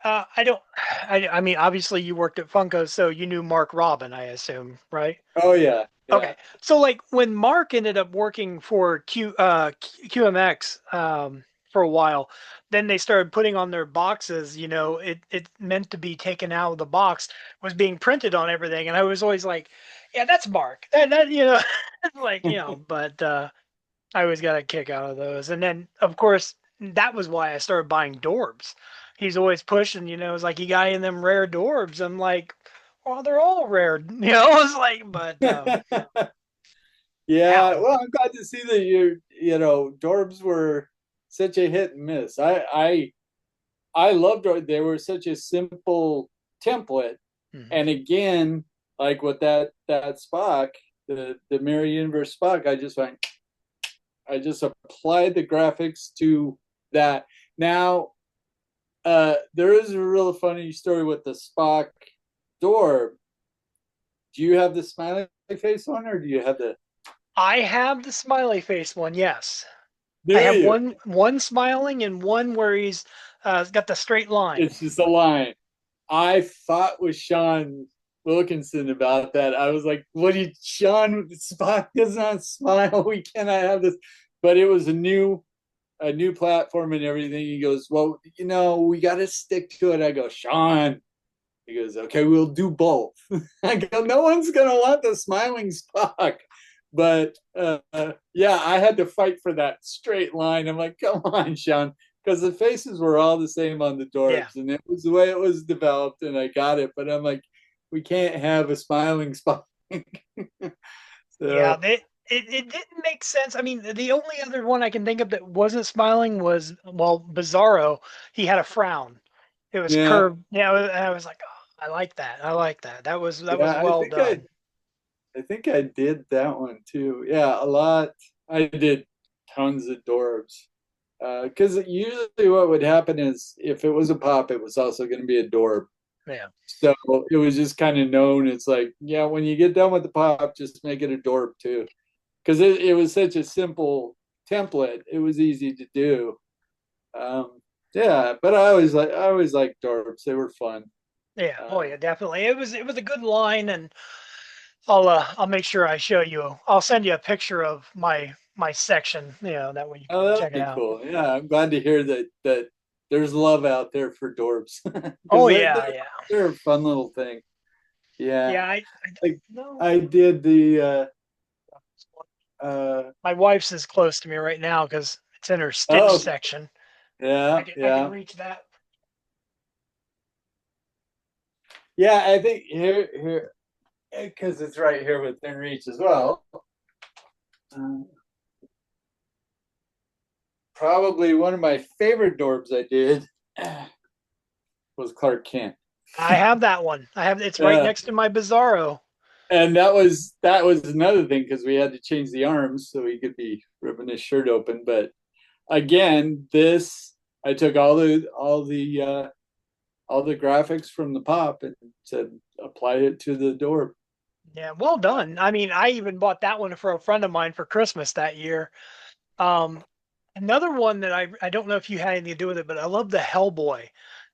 I don't I mean obviously you worked at Funko, so you knew Mark Robin, I assume, right? oh yeah, yeah. Okay. So like when Mark ended up working for QMX for a while, then they started putting on their boxes, it meant to be taken out of the box was being printed on everything, and I was always like, yeah, that's Mark. That it's like, but I always got a kick out of those. And then of course that was why I started buying Dorbs. He's always pushing, it's like you got in them rare Dorbs. I'm like, well, they're all rare, It's like, but Yeah, now, well, I'm glad to see that Dorbs were such a hit and miss. I loved Dorb. They were such a simple template, mhm. and again, like with that Spock, the Mirror Universe Spock, I just applied the graphics to that. Now, there is a real funny story with the Spock door. Do you have the smiley face one, or do you have the? I have the smiley face one. Yes, I Do have you? one smiling and one where he's got the straight line. It's just a line. I fought with Sean Wilkinson about that. I was like, "What do you, Sean? Spock does not smile. We cannot have this." But it was a new platform and everything. He goes, "Well, we got to stick to it." I go, "Sean." He goes, "Okay, we'll do both." I go, "No one's gonna want the smiling Spock." But yeah, I had to fight for that straight line. I'm like, "Come on, Sean," because the faces were all the same on the Yeah, Dorbs, and it was the way it was developed, and I got it. But I'm like, we can't have a smiling Spock. yeah. So It didn't make sense. I mean, the only other one I can think of that wasn't smiling was, well, Bizarro. He had a frown. It was yeah, curved. Yeah, and I was like, oh, I like that. I like that. That was yeah. I well think I done. I think I did that one too. Yeah, a lot. I did tons of Dorbs. Because usually what would happen is if it was a pop, it was also going to be a dorm. Yeah. So it was just kind of known. It's like, yeah, when you get done with the pop, just make it a dorm too. Because it was such a simple template. It was easy to do. Yeah, but I always liked dorms. They were fun. Yeah. Oh Uh, yeah, definitely. It was a good line, and I'll make sure I show you. I'll send you a picture of my section. That way you can oh, that'd check it be out. cool. Yeah, I'm glad to hear that there's love out there for dorms because Oh yeah, yeah, they're a fun little thing. Yeah, yeah. I like no. I did the uh My wife's is close to me right now because it's in her stitch oh section. I yeah, can I can yeah. reach that. Yeah, I think here because it's right here within reach as well. Uh, Probably one of my favorite dorms I did was Clark Kent. I have that one. I have it's right Yeah, next to my Bizarro. and that was another thing because we had to change the arms so he could be ripping his shirt open. But again, this I took all the graphics from the pop and said apply it to the dorm. Yeah, well done. I mean, I even bought that one for a friend of mine for Christmas that year. Um, Another one that I don't know if you had anything to do with it, but I love the Hellboy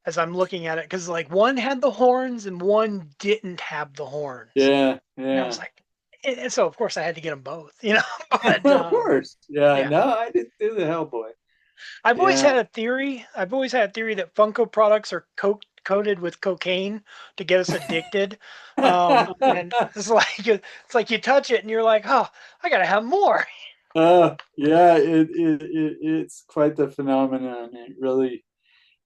as I'm looking at it because like one had the horns and one didn't have the horns, Yeah, and I was yeah. like, and so of course I had to get them both. But Of course. Yeah, yeah, no, I didn't do the Hellboy. I've always Yeah. had a theory. I've always had a theory that Funko products are coated with cocaine to get us addicted. And it's like you touch it and you're like, oh, I gotta have more. Yeah, it's quite the phenomenon. It really,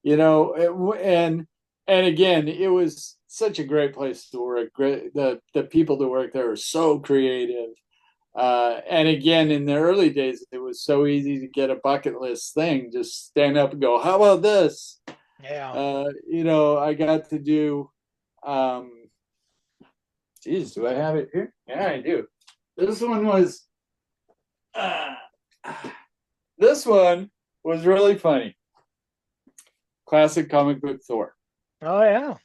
and again, it was such a great place to work. Great, the people that work there are so creative. And again, in the early days, it was so easy to get a bucket list thing. Just stand up and go, "How about this?" Yeah. I got to do. Um, Geez, do I have it here? Yeah, I do. This one was. Uh, this one was really funny. Classic comic book Thor. Oh yeah.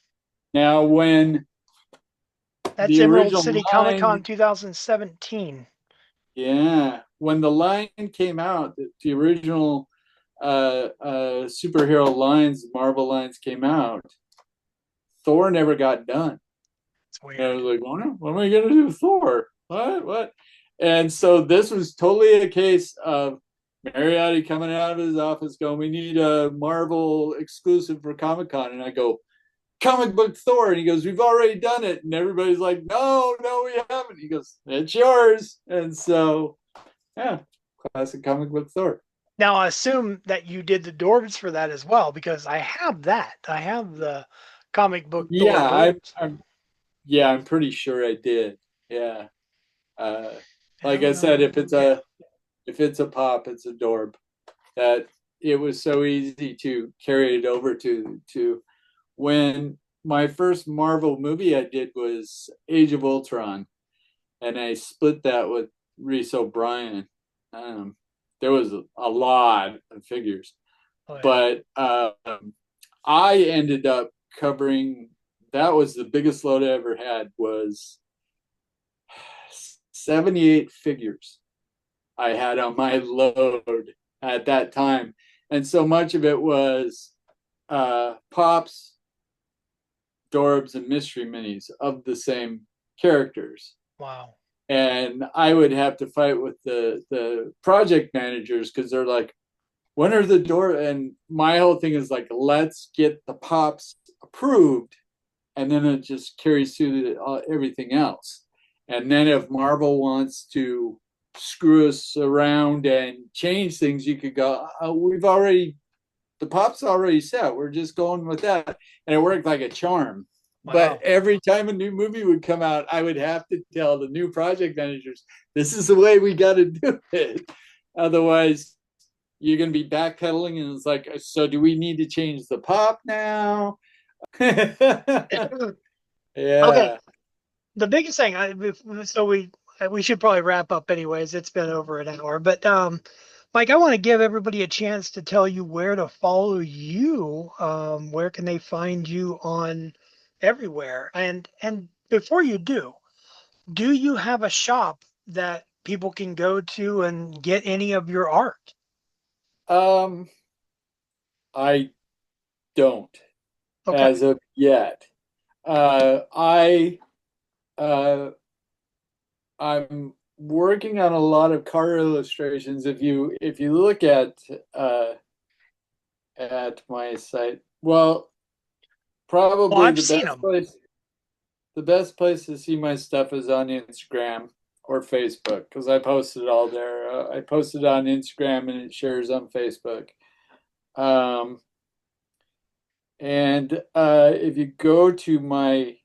Now, when That's the Emerald original City Comic Con line, 2017. yeah, when the line came out, the original superhero lines, Marvel lines came out, Thor never got done. It's And I weird. was like, what am I going to do with Thor? What? And so this was totally a case of Mariotti coming out of his office going, we need a Marvel exclusive for Comic Con. And I go, comic book Thor. And he goes, we've already done it. And everybody's like, no, we haven't. He goes, it's yours. And so, yeah, classic comic book Thor. Now I assume that you did the Dorbs for that as well because I have that. I have the comic book Thor Yeah, Dorbs. I'm pretty sure I did. Yeah. Uh, I like don't I said, know. Yeah. if it's a pop, it's a dorb. That it was so easy to carry it over to when my first Marvel movie I did was Age of Ultron, and I split that with Reese O'Brien. Um, there was a lot of figures, Oh yeah. but I ended up covering. That was the biggest load I ever had was 78 figures I had on my load at that time. And so much of it was pops, Dorbs, and mystery minis of the same characters. Wow. And I would have to fight with the project managers because they're like, when are the door? And my whole thing is like, let's get the pops approved, and then it just carries through everything else. And then if Marvel wants to screw us around and change things, you could go, the pop's already set. We're just going with that. And it worked like a charm. But Wow. every time a new movie would come out, I would have to tell the new project managers, this is the way we got to do it. Otherwise, you're going to be backpedaling. And it's like, so do we need to change the pop now? Okay. Yeah. The biggest thing, so we should probably wrap up anyways. It's been over an hour, but like I want to give everybody a chance to tell you where to follow you. Where can they find you on everywhere? And before you do you have a shop that people can go to and get any of your art? Um, I don't Okay. as of yet. I uh, I'm working on a lot of car illustrations. If you look uh, at my site, well, Well, probably I've seen them. the best place to see my stuff is on Instagram or Facebook because I post it all there. I post it on Instagram and it shares on Facebook. Um, and if you go to my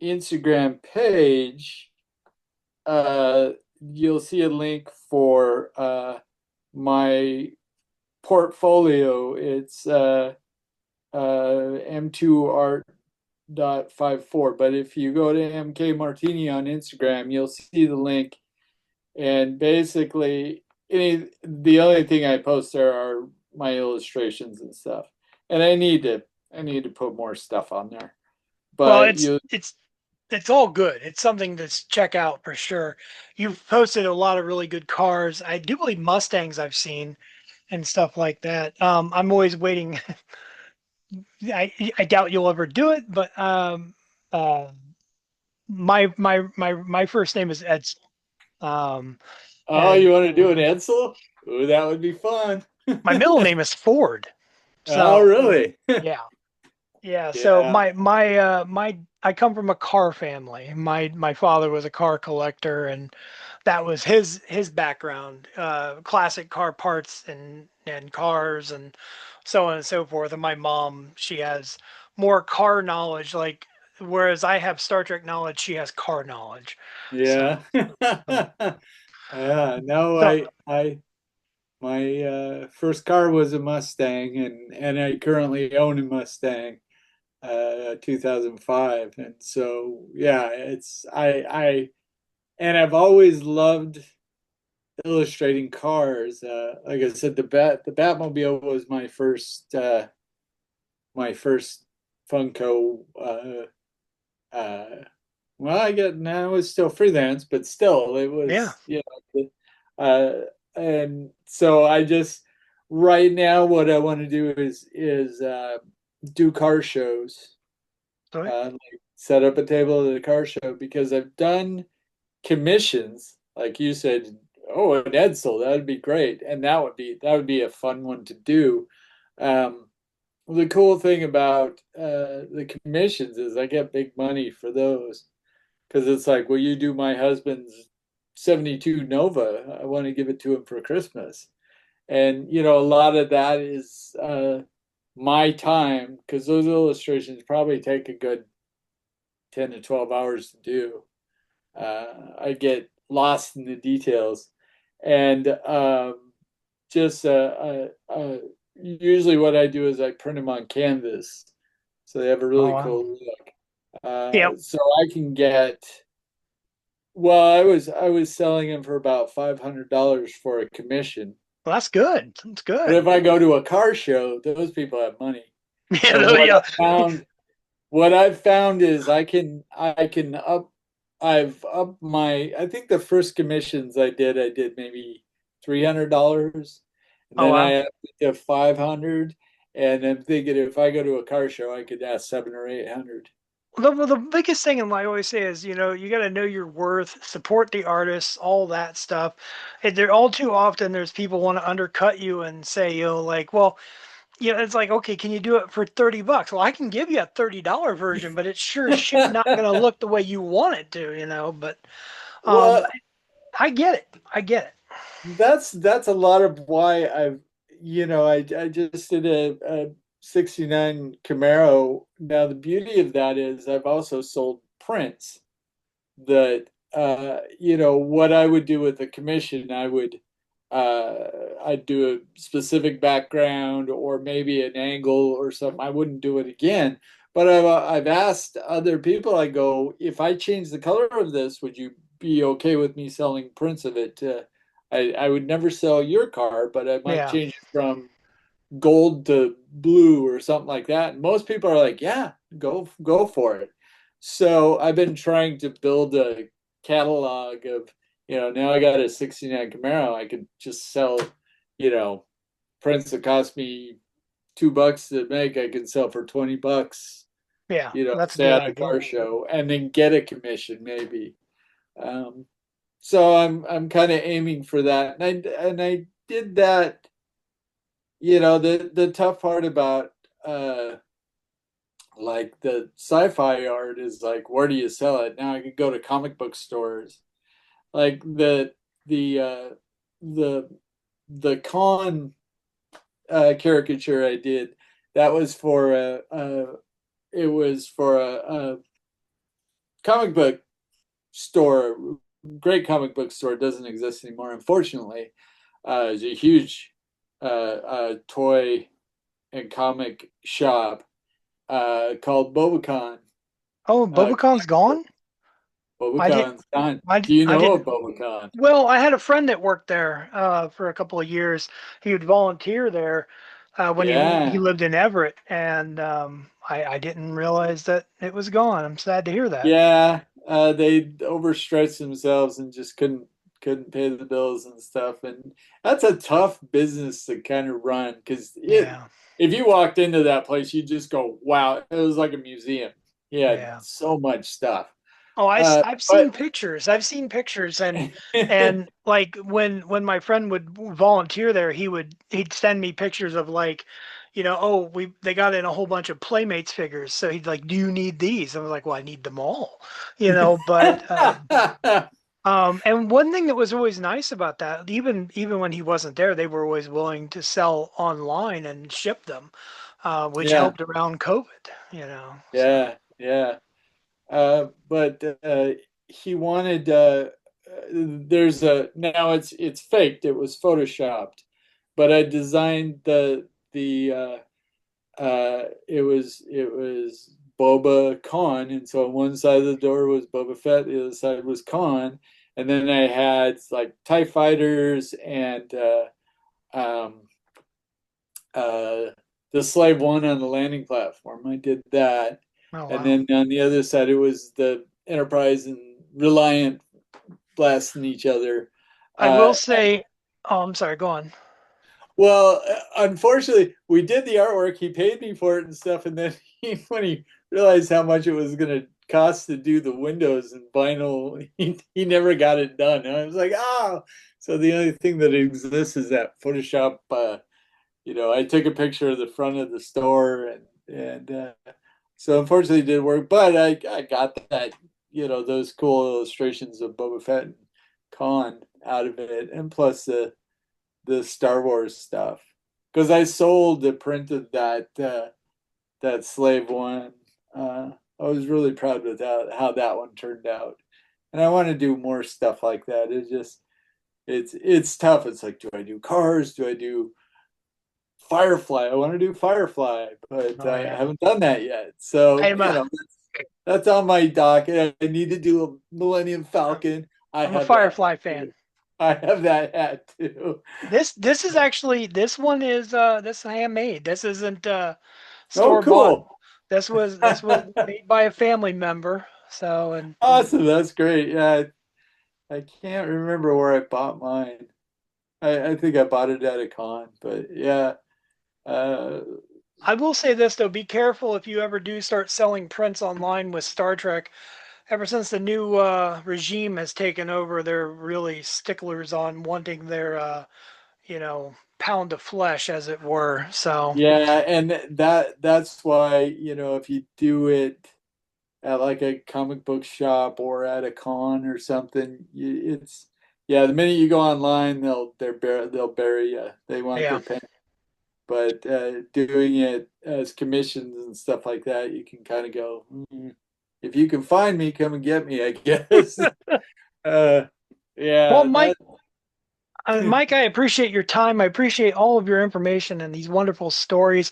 Instagram page, uh, you'll see a link for my portfolio. It's M2Art.54. But if you go to MK Martini on Instagram, you'll see the link. And basically, the only thing I post there are my illustrations and stuff. And I need to put more stuff on there. Well, But it's you it's it's all good. It's something to check out for sure. You've posted a lot of really good cars. I do believe Mustangs I've seen and stuff like that. I'm always waiting. I doubt you'll ever do it, but uh, my first name is Edsel. Um, Oh, and you want to do an Edsel? Ooh, that would be fun. my middle name is Ford. Oh, So really? yeah, yeah. So Yeah, my I come from a car family. My father was a car collector, and that was his background. Classic car parts and cars and so on and so forth. And my mom, she has more car knowledge, like whereas I have Star Trek knowledge, she has car knowledge. So yeah. so, Yeah, no, so my first car was a Mustang, and I currently own a Mustang, 2005. And so yeah, it's and I've always loved illustrating cars. Like I said, the Batmobile was my first Funko. Well, I get now it's still freelance, but still, it yeah. was, and so I just right now what I want to do is do car shows, So like set up a table at a car show because I've done commissions, like you said. Oh, an Edsel, that would be great, and that would be a fun one to do. Um, the cool thing about the commissions is I get big money for those because it's like, well, you do my husband's 72 Nova. I want to give it to him for Christmas. And, a lot of that is my time because those illustrations probably take a good 10 to 12 hours to do. I get lost in the details. And just usually what I do is I print them on canvas. So they have a oh really wow. cool look. Yeah. So I can get Well, I was selling them for about $500 for a commission. Well, that's good. That's But good. if I go to a car show, those people have money. Yeah. And what Yeah. I found what I've found is I can up I've upped my I think the first commissions I did maybe $300, and Oh then wow. I upped it to 500, and I'm thinking if I go to a car show I could ask 7 or 800. The biggest thing, and I always say is, you got to know your worth, support the artists, all that stuff. And there, all too often, there's people want to undercut you and say, like, well, it's like, okay, can you do it for $30? Well, I can give you a $30 version, but it's sure as shit not gonna look the way you want it to. But um, Well, I get it. I get it. that's a lot of why I just did a 69 Camaro. Now the beauty of that is I've also sold prints that what I would do with a commission. I'd do a specific background or maybe an angle or something. I wouldn't do it again. But I've asked other people, I go, if I change the color of this, would you be okay with me selling prints of it to I would never sell your car, but I might Yeah. change it from gold to blue or something like that. And most people are like, yeah, go for it. So I've been trying to build a catalog of, now I got a 69 Camaro. I could just sell, you know, prints that cost me $2 to make, I can sell for $20, Yeah. That's a say good at a idea. car show and then get a commission maybe. Um, so I'm kind of aiming for that. And I did that, the tough part about like the sci-fi art is like, where do you sell it? Now I could go to comic book stores. Like the the the con caricature I did, that was for it was for a comic book store, great comic book store. It doesn't exist anymore, unfortunately. It's a huge toy and comic shop called Bobacon. Oh, Bobacon's gone? I did Bobacon's gone. I Do you I know didn't of Bobacon? Well, I had a friend that worked there for a couple of years. He would volunteer there when he Yeah, lived in Everett, and I didn't realize that it was gone. I'm sad to hear that. yeah. They overstretched themselves and just couldn't pay the bills and stuff. And that's a tough business to kind of run because Yeah, if you walked into that place, you just go, "Wow!" It was like a museum. He had yeah. so much stuff. Oh, I've seen But pictures. I've seen pictures, and like when my friend would volunteer there, he'd send me pictures of like, oh, we they got in a whole bunch of Playmates figures. So he'd like, do you need these? I was like, well, I need them all, but and one thing that was always nice about that, even when he wasn't there, they were always willing to sell online and ship them, which yeah, helped around COVID, so yeah. But he wanted. There's a now it's faked. It was photoshopped, but I designed it was Boba Khan, and so on one side of the door was Boba Fett, the other side was Khan, and then I had like TIE fighters and um, uh, the Slave One on the landing platform. I did that, oh and wow. then on the other side it was the Enterprise and Reliant blasting each other. I will Uh, say, oh, I'm sorry, go on. well, unfortunately, we did the artwork. He paid me for it and stuff, and then when he realized how much it was going to cost to do the windows and vinyl, he never got it done. And I was like, oh. So the only thing that exists is that Photoshop. I took a picture of the front of the store, and so unfortunately it didn't work. But I got that, those cool illustrations of Boba Fett and Khan out of it, and plus the Star Wars stuff because I sold the print of that Slave One. I was really proud with how that one turned out, and I want to do more stuff like that. It's tough. It's like, do I do cars? Do I do Firefly? I want to do Firefly, but Oh I yeah, haven't done that yet. So I'm a that's on my docket. I need to do a Millennium Falcon. I I'm a have that Firefly hat too. fan. I have that hat too. This is actually this one is this is handmade. This isn't Oh, store bought. cool. This was made by a family member. So and Awesome. That's great. Yeah, I can't remember where I bought mine. I think I bought it at a con, but yeah. Uh, I will say this though, be careful if you ever do start selling prints online with Star Trek. Ever since the new regime has taken over, they're really sticklers on wanting their pound of flesh, as it were. So yeah, and that's why, if you do it at like a comic book shop or at a con or something, it's yeah, the minute you go online, they'll bury you. They want yeah. their penny. But doing it as commissions and stuff like that, you can kind of go, if you can find me, come and get me, I guess. uh, Well, yeah, Mike, Mike, I appreciate your time. I appreciate all of your information and these wonderful stories.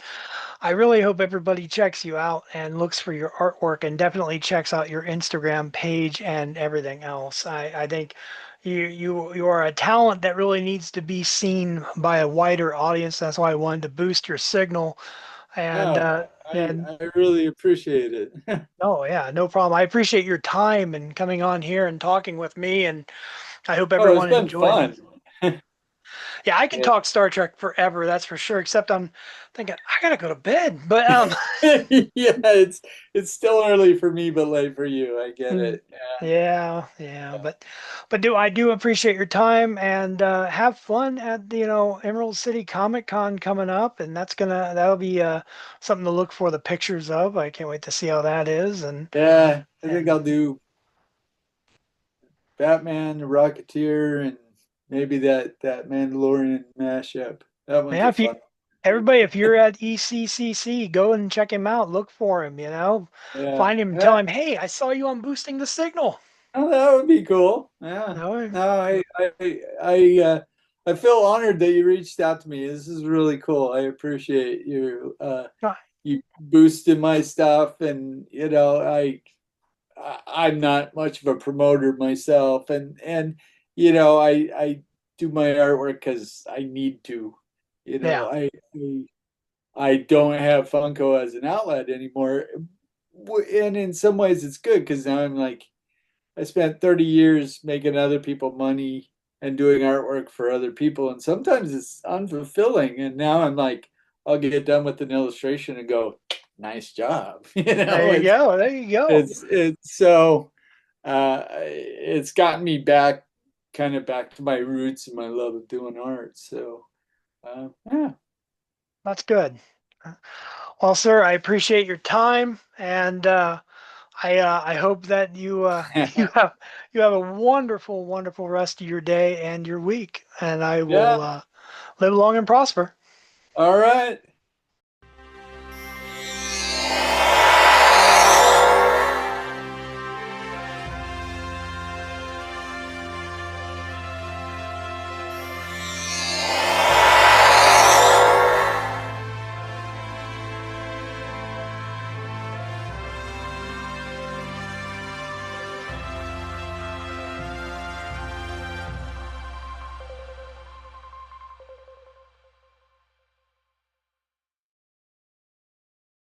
I really hope everybody checks you out and looks for your artwork and definitely checks out your Instagram page and everything else. I think you are a talent that really needs to be seen by a wider audience. That's why I wanted to boost your signal. And Oh, I really appreciate it. oh yeah, no problem. I appreciate your time and coming on here and talking with me. And I hope Oh, it's everyone been enjoyed. fun. Yeah, I can Yeah. talk Star Trek forever, that's for sure. Except I'm thinking I gotta go to bed. But Yeah, it's still early for me, but late for you. I get mm, it. Yeah. yeah, yeah. But do I do appreciate your time and have fun at the Emerald City Comic Con coming up, and that'll be something to look for the pictures of. I can't wait to see how that is, Yeah, I think and I'll do Batman, the Rocketeer, and maybe that Mandalorian mashup. That one's yeah, a if you fun one. everybody, if you're at ECCC, go and check him out. Look for him. Yeah. Find him. Tell Yeah. him, hey, I saw you on Boosting the Signal. Oh, that would be cool. Yeah. No, No, I feel honored that you reached out to me. This is really cool. I appreciate you boosting my stuff, and I'm not much of a promoter myself, and I do my artwork because I need to. You know, yeah, I don't have Funko as an outlet anymore, and in some ways it's good because now I'm like I spent 30 years making other people money and doing artwork for other people, and sometimes it's unfulfilling. And now I'm like, I'll get done with an illustration and go, nice job. there you go. There you go. It's so it's gotten me back, kind of back to my roots and my love of doing art. So yeah. That's good. Well, sir, I appreciate your time, and I hope that you you have a wonderful, wonderful rest of your day and your week. And I Yeah. will live long and prosper. All right.